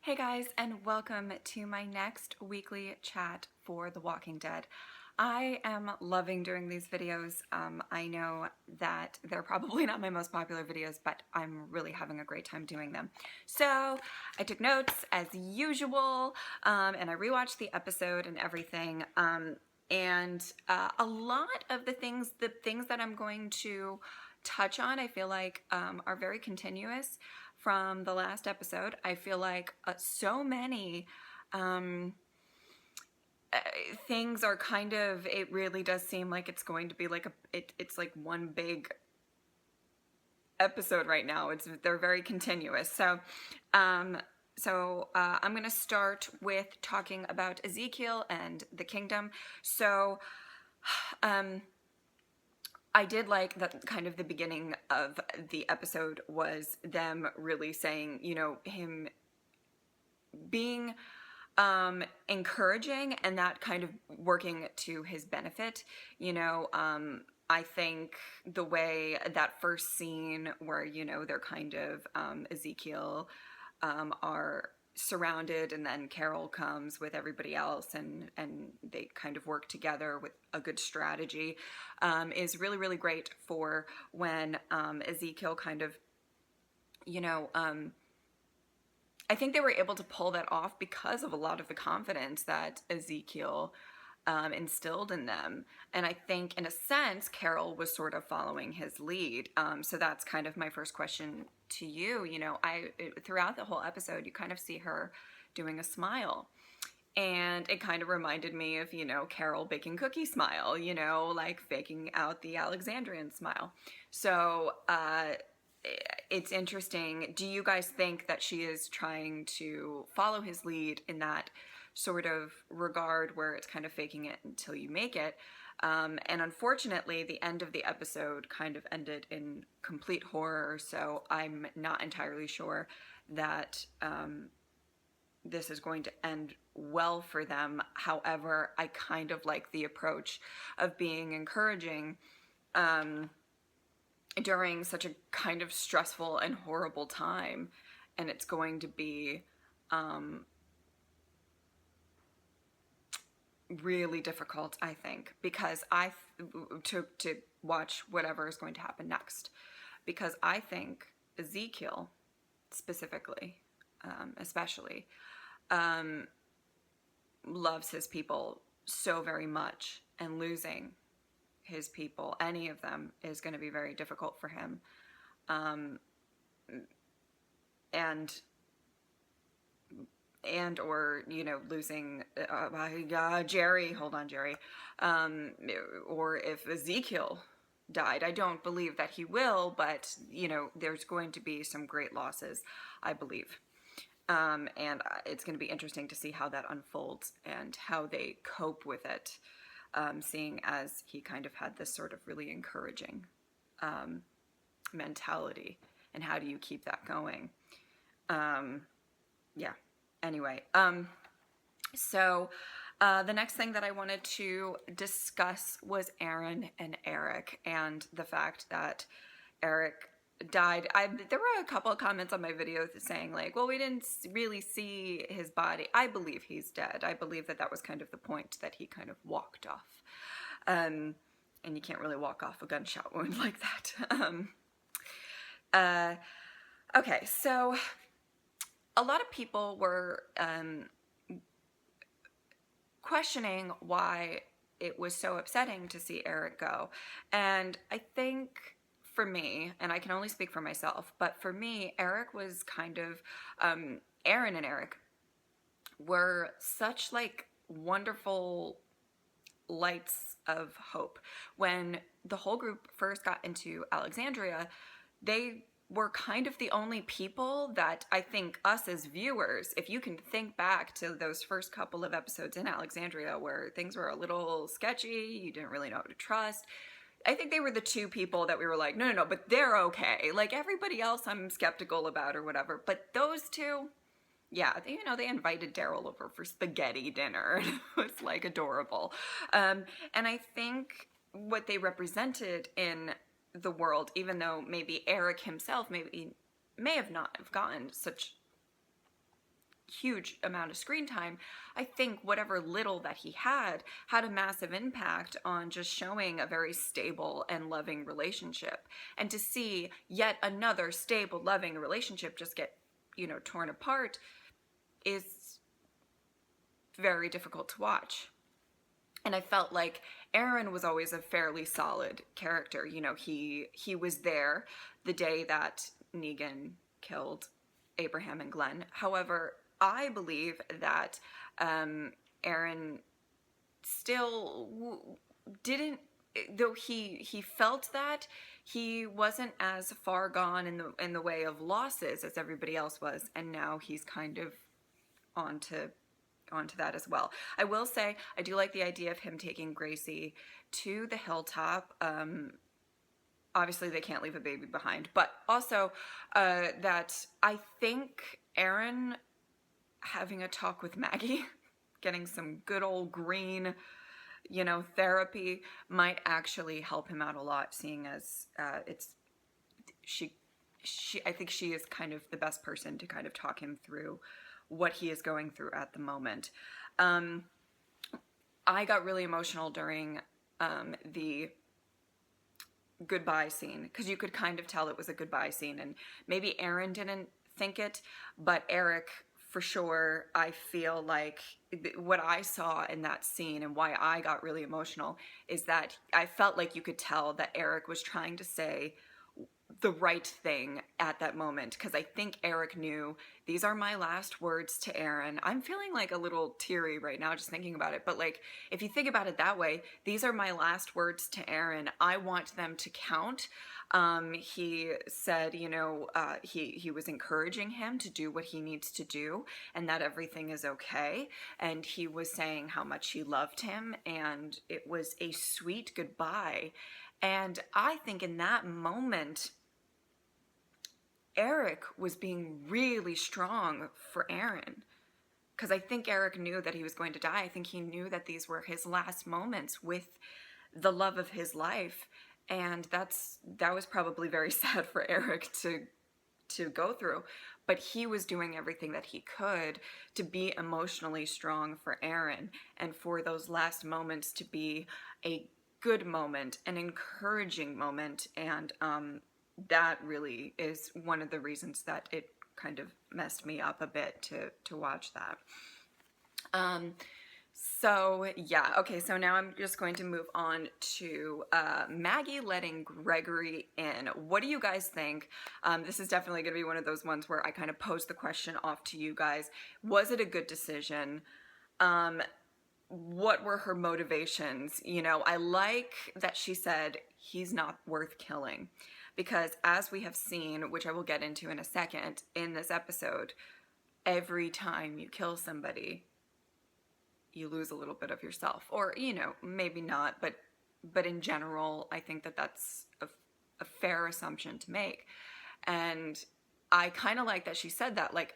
Hey guys, and welcome to my next weekly chat for The Walking Dead. I am loving doing these videos. I know that they're probably not my most popular videos, but I'm really having a great time doing them. So I took notes as usual, and I rewatched the episode and everything. A lot of the things that I'm going to touch on, I feel like are very continuous from the last episode. I feel like so many things are kind of, it really does seem like it's going to be like it's like one big episode right now. They're very continuous. I'm going to start with talking about Ezekiel and the kingdom. I did like that kind of the beginning of the episode was them really saying, him being encouraging and that kind of working to his benefit. I think the way that first scene where, they're kind of Ezekiel are surrounded, and then Carol comes with everybody else, and they kind of work together with a good strategy, is really, really great for when Ezekiel kind of, I think they were able to pull that off because of a lot of the confidence that Ezekiel instilled in them. And I think, in a sense, Carol was sort of following his lead. So that's kind of my first question to you. Throughout the whole episode, you kind of see her doing a smile. And it kind of reminded me of, Carol baking cookie smile, like faking out the Alexandrian smile. So it's interesting. Do you guys think that she is trying to follow his lead in that sort of regard where it's kind of faking it until you make it? And unfortunately, the end of the episode kind of ended in complete horror, so I'm not entirely sure that this is going to end well for them. However, I kind of like the approach of being encouraging during such a kind of stressful and horrible time. And it's going to be really difficult, I think, because to watch whatever is going to happen next, because I think Ezekiel specifically, especially, loves his people so very much, and losing his people, any of them, is going to be very difficult for him. And or losing Jerry, hold on, Jerry, or if Ezekiel died. I don't believe that he will, but there's going to be some great losses, I believe. And it's going to be interesting to see how that unfolds and how they cope with it, seeing as he kind of had this sort of really encouraging mentality. And how do you keep that going? Yeah. Anyway, so the next thing that I wanted to discuss was Aaron and Eric, and the fact that Eric died. There were a couple of comments on my video saying like, well, we didn't really see his body. I believe he's dead. I believe that was kind of the point, that he kind of walked off. And you can't really walk off a gunshot wound like that. Okay, so a lot of people were questioning why it was so upsetting to see Eric go. And I think for me, and I can only speak for myself, but for me, Eric was kind of, Aaron and Eric were such like wonderful lights of hope. When the whole group first got into Alexandria, they were kind of the only people that I think us as viewers, if you can think back to those first couple of episodes in Alexandria where things were a little sketchy, you didn't really know who to trust, I think they were the two people that we were like, no, but they're okay. Like everybody else I'm skeptical about or whatever, but those two, yeah, they invited Daryl over for spaghetti dinner. It was like adorable. And I think what they represented in the world, even though maybe Eric himself may have not have gotten such huge amount of screen time, I think whatever little that he had a massive impact on just showing a very stable and loving relationship. And to see yet another stable, loving relationship just get, torn apart is very difficult to watch. And I felt like Aaron was always a fairly solid character. He was there the day that Negan killed Abraham and Glenn. However, I believe that Aaron still didn't, though he felt that, he wasn't as far gone in the way of losses as everybody else was, and now he's kind of onto that as well. I will say I do like the idea of him taking Gracie to the hilltop. Obviously they can't leave a baby behind, but also that I think Aaron having a talk with Maggie, getting some good old green, therapy, might actually help him out a lot, seeing as I think she is kind of the best person to kind of talk him through what he is going through at the moment. I got really emotional during the goodbye scene, because you could kind of tell it was a goodbye scene, and maybe Aaron didn't think it, but Eric, for sure, I feel like what I saw in that scene and why I got really emotional is that I felt like you could tell that Eric was trying to say the right thing at that moment, because I think Eric knew, these are my last words to Aaron. I'm feeling like a little teary right now just thinking about it, but like, if you think about it that way, these are my last words to Aaron. I want them to count. He said, he was encouraging him to do what he needs to do and that everything is okay. And he was saying how much he loved him, and it was a sweet goodbye. And I think in that moment, Eric was being really strong for Aaron, because I think Eric knew that he was going to die. I think he knew that these were his last moments with the love of his life. And that was probably very sad for Eric to go through, but he was doing everything that he could to be emotionally strong for Aaron, and for those last moments to be a good moment, an encouraging moment. And that really is one of the reasons that it kind of messed me up a bit to watch that. So yeah, okay, so now I'm just going to move on to Maggie letting Gregory in. What do you guys think? This is definitely going to be one of those ones where I kind of pose the question off to you guys. Was it a good decision? What were her motivations? I like that she said he's not worth killing, because as we have seen, which I will get into in a second in this episode, every time you kill somebody, you lose a little bit of yourself, or maybe not, but in general, I think that that's a fair assumption to make. And I kind of like that she said that, like,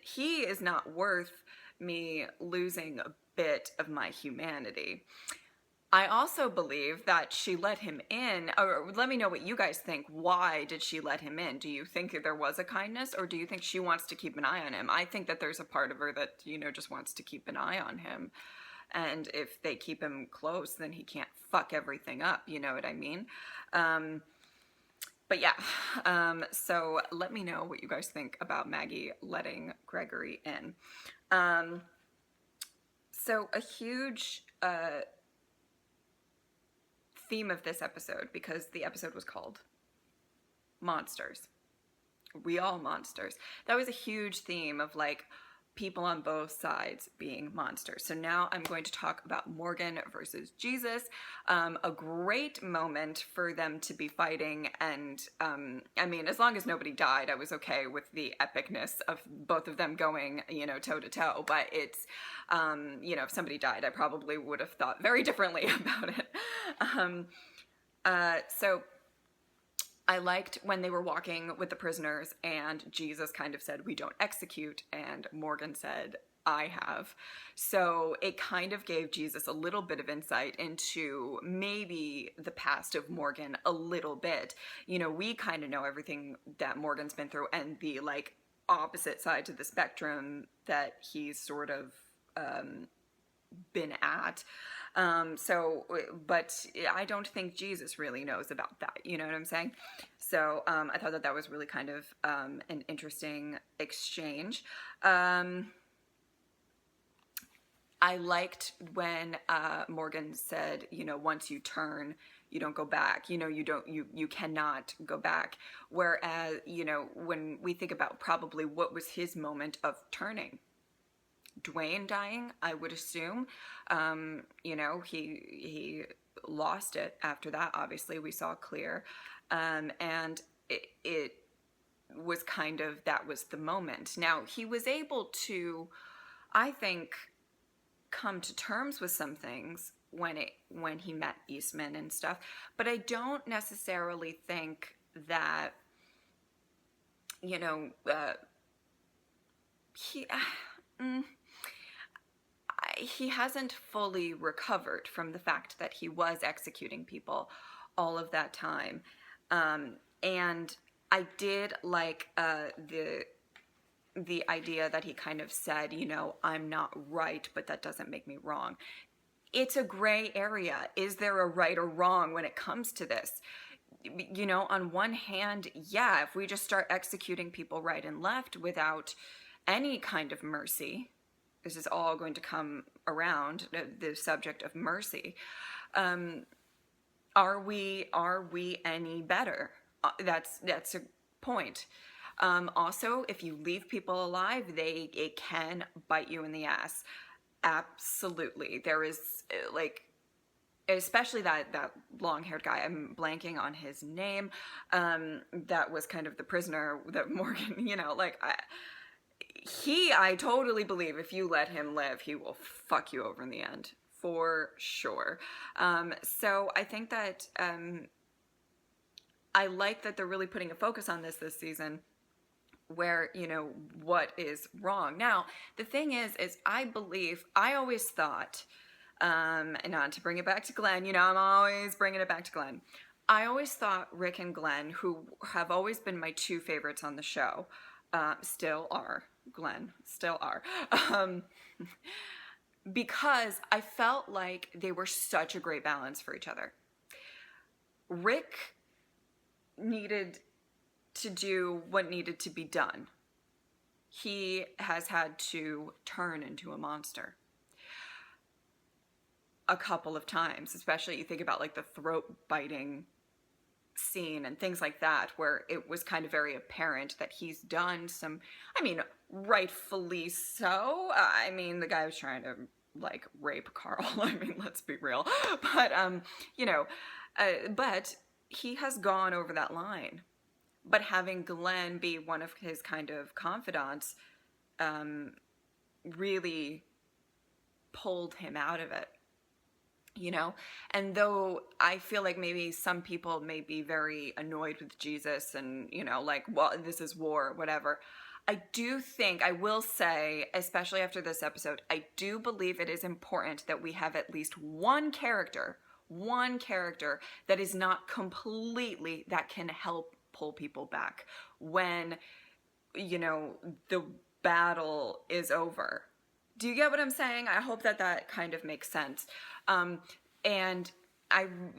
he is not worth me losing a bit of my humanity. I also believe that she let him in, or let me know what you guys think. Why did she let him in? Do you think that there was a kindness, or do you think she wants to keep an eye on him? I think that there's a part of her that, just wants to keep an eye on him. And if they keep him close, then he can't fuck everything up, you know what I mean? But yeah, so let me know what you guys think about Maggie letting Gregory in. So a huge theme of this episode, because the episode was called Monsters. We all monsters. That was a huge theme of like people on both sides being monsters. So now I'm going to talk about Morgan versus Jesus. A great moment for them to be fighting, and I mean, as long as nobody died, I was okay with the epicness of both of them going, toe to toe. But it's, if somebody died, I probably would have thought very differently about it. So I liked when they were walking with the prisoners and Jesus kind of said, "We don't execute," and Morgan said, "I have." So it kind of gave Jesus a little bit of insight into maybe the past of Morgan a little bit. We kind of know everything that Morgan's been through and the like opposite sides of the spectrum that he's sort of been at. But I don't think Jesus really knows about that. You know what I'm saying? So I thought that was really kind of an interesting exchange. I liked when Morgan said, once you turn, you don't go back. You cannot go back. Whereas, when we think about probably what was his moment of turning, Dwayne dying, I would assume, he lost it after that. Obviously, we saw clear, and it was kind of, that was the moment. Now, he was able to, I think, come to terms with some things when he met Eastman and stuff, but I don't necessarily think that he hasn't fully recovered from the fact that he was executing people all of that time. And I did like the idea that he kind of said, I'm not right, but that doesn't make me wrong. It's a gray area. Is there a right or wrong when it comes to this? On one hand, yeah, if we just start executing people right and left without any kind of mercy, this is all going to come around the subject of mercy. Are we any better? That's a point. Also, if you leave people alive, it can bite you in the ass. Absolutely. There is especially that long-haired guy, I'm blanking on his name, that was kind of the prisoner that Morgan, I totally believe if you let him live, he will fuck you over in the end, for sure. So I think that I like that they're really putting a focus on this season, where, what is wrong. Now, the thing is I always thought, and not to bring it back to Glenn, I'm always bringing it back to Glenn. I always thought Rick and Glenn, who have always been my two favorites on the show, still are, because I felt like they were such a great balance for each other. Rick needed to do what needed to be done. He has had to turn into a monster a couple of times, especially you think about the throat biting scene and things like that, where it was kind of very apparent that he's done some, rightfully so. The guy was trying to rape Carl. Let's be real. But, but he has gone over that line. But having Glenn be one of his kind of confidants really pulled him out of it, And though I feel like maybe some people may be very annoyed with Jesus and, well, this is war, whatever, I do think, I will say, especially after this episode, I do believe it is important that we have at least one character that is not completely, that can help pull people back when, the battle is over. Do you get what I'm saying? I hope that kind of makes sense. And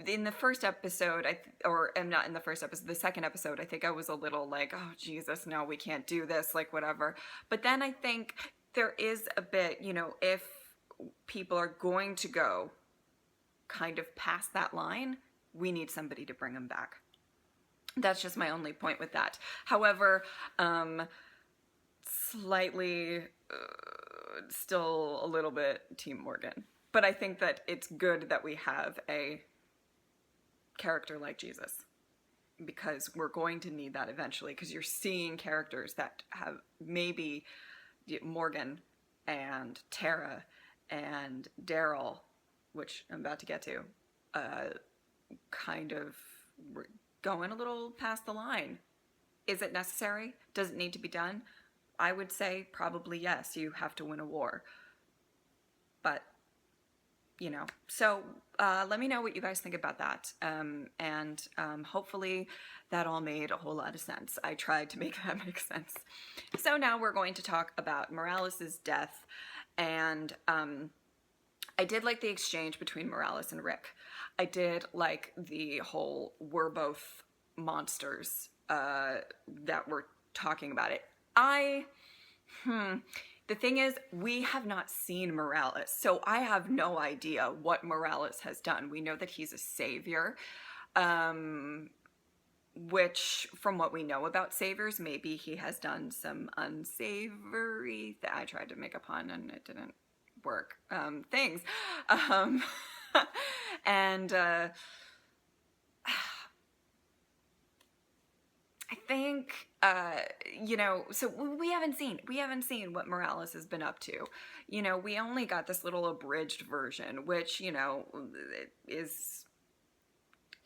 in the first episode, not in the first episode, the second episode, I think I was a little oh, Jesus, no, we can't do this, whatever. But then I think there is a bit, if people are going to go kind of past that line, we need somebody to bring them back. That's just my only point with that. However, slightly, still a little bit Team Morgan. But I think that it's good that we have a character like Jesus, because we're going to need that eventually, because you're seeing characters that have maybe Morgan and Tara and Daryl, which I'm about to get to, kind of going a little past the line. Is it necessary? Does it need to be done? I would say probably yes, you have to win a war. But So let me know what you guys think about that. And hopefully that all made a whole lot of sense. I tried to make that make sense. So now we're going to talk about Morales' death. And I did like the exchange between Morales and Rick. I did like the whole we're both monsters that we're talking about it. The thing is, we have not seen Morales, so I have no idea what Morales has done. We know that he's a savior, which, from what we know about saviors, maybe he has done some unsavory. I tried to make a pun and it didn't work. Things, and I think, so we haven't seen what Morales has been up to. We only got this little abridged version, which, is,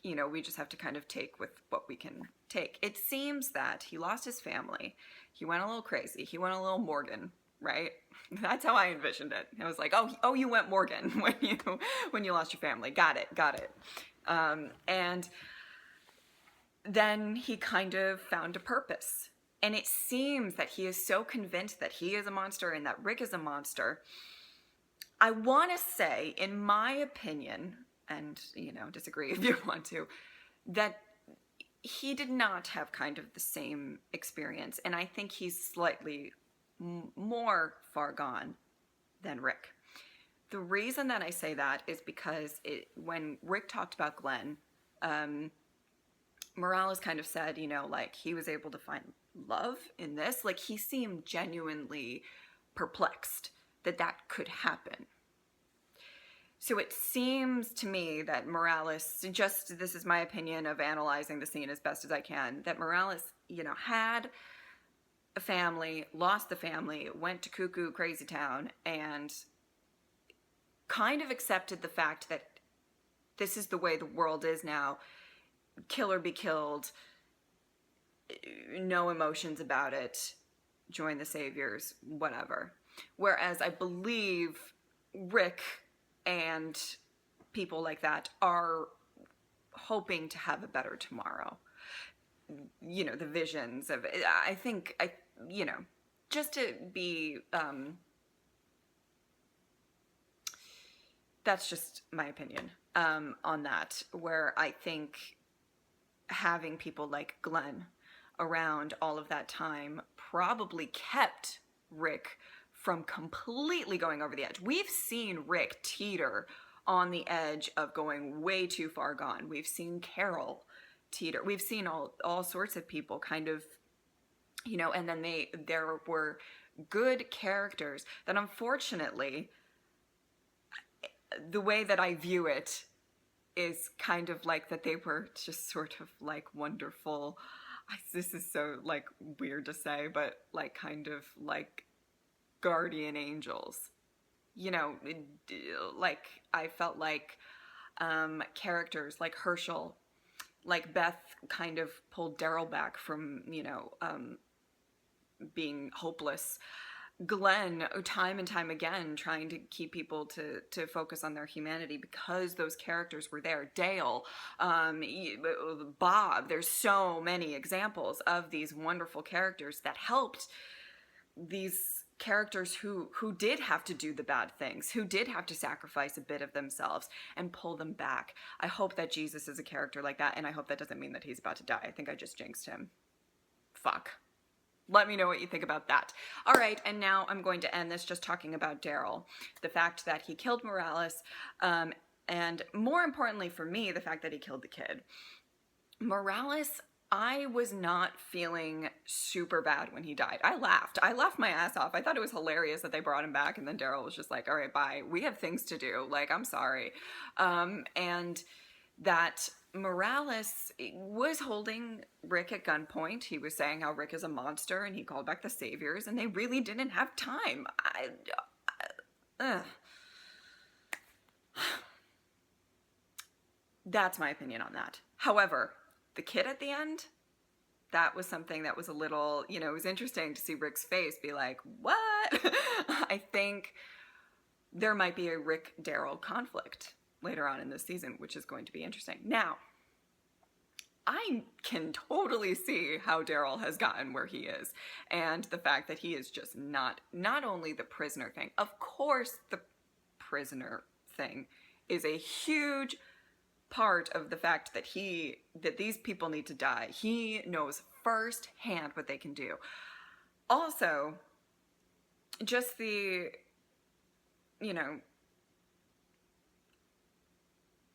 we just have to kind of take with what we can take. It seems that he lost his family. He went a little crazy. He went a little Morgan, right? That's how I envisioned it. I was like, oh, you went Morgan when you lost your family. Got it. And then he kind of found a purpose. And it seems that he is so convinced that he is a monster and that Rick is a monster. I want to say, in my opinion, and, disagree if you want to, that he did not have kind of the same experience. And I think he's slightly more far gone than Rick. The reason that I say that is because when Rick talked about Glenn, Morales kind of said, he was able to find love in this. Like, he seemed genuinely perplexed that could happen. So it seems to me that Morales, this is my opinion of analyzing the scene as best as I can, that Morales, had a family, lost the family, went to cuckoo crazy town, and kind of accepted the fact that this is the way the world is now. Kill or be killed, no emotions about it, join the saviors, whatever. Whereas I believe Rick and people like that are hoping to have a better tomorrow. The visions of it. I think, just to be, that's just my opinion on that, where I think having people like Glenn around all of that time probably kept Rick from completely going over the edge. We've seen Rick teeter on the edge of going way too far gone. We've seen Carol teeter. We've seen all sorts of people kind of, and then there were good characters that, unfortunately, the way that I view it is kind of like that they were just sort of like wonderful. This is so like weird to say, but like kind of like guardian angels. Like I felt like characters like Herschel, like Beth kind of pulled Daryl back from, being hopeless. Glenn, time and time again, trying to keep people to focus on their humanity because those characters were there. Dale, Bob, there's so many examples of these wonderful characters that helped these characters who did have to do the bad things, who did have to sacrifice a bit of themselves and pull them back. I hope that Jesus is a character like that, and I hope that doesn't mean that he's about to die. I think I just jinxed him. Fuck. Let me know what you think about that. All right, and now I'm going to end this just talking about Daryl. The fact that he killed Morales, and more importantly for me, the fact that he killed the kid. Morales, I was not feeling super bad when he died. I laughed my ass off. I thought it was hilarious that they brought him back, and then Daryl was just like, all right, bye. We have things to do. Like, I'm sorry. And that Morales was holding Rick at gunpoint. He was saying how Rick is a monster and he called back the saviors, and they really didn't have time. That's my opinion on that. However, the kid at the end, that was something that was a little, it was interesting to see Rick's face be like, what? I think there might be a Rick-Daryl conflict later on in this season, which is going to be interesting. Now, I can totally see how Daryl has gotten where he is, and the fact that he is just not only the prisoner thing. Of course, the prisoner thing is a huge part of the fact that these people need to die. He knows firsthand what they can do. Also, just the,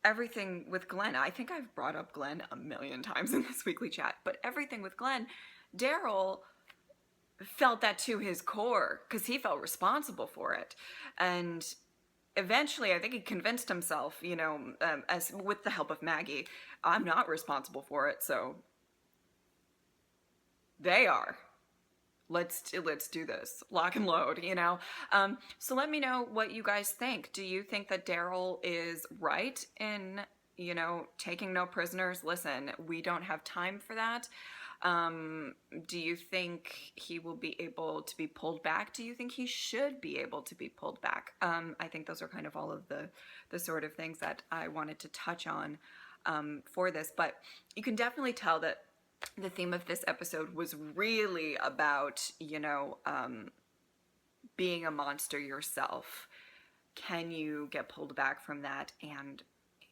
everything with Glenn. I think I've brought up Glenn a million times in this weekly chat, but everything with Glenn, Daryl felt that to his core because he felt responsible for it. And eventually, I think he convinced himself, as with the help of Maggie, I'm not responsible for it, so they are. Let's do this. Lock and load, So let me know what you guys think. Do you think that Daryl is right in, taking no prisoners? Listen, we don't have time for that. Do you think he will be able to be pulled back? Do you think he should be able to be pulled back? I think those are kind of all of the sort of things that I wanted to touch on for this. But you can definitely tell that the theme of this episode was really about, being a monster yourself. Can you get pulled back from that? And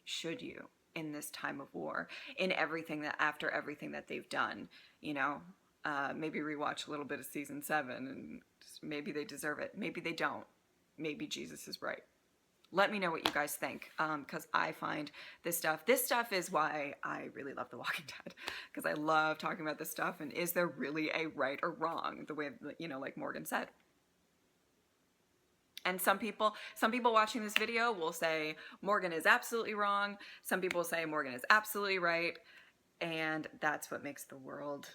should you in this time of war, in after everything that they've done, maybe rewatch a little bit of season 7 and maybe they deserve it. Maybe they don't. Maybe Jesus is right. Let me know what you guys think, because I find this stuff is why I really love The Walking Dead, because I love talking about this stuff, and is there really a right or wrong, the way, like Morgan said. And some people watching this video will say Morgan is absolutely wrong. Some people say Morgan is absolutely right. And that's what makes the world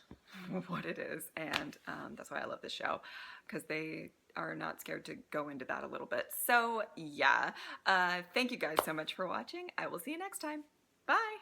what it is. And that's why I love this show, because they are not scared to go into that a little bit. So yeah, thank you guys so much for watching. I will see you next time. Bye.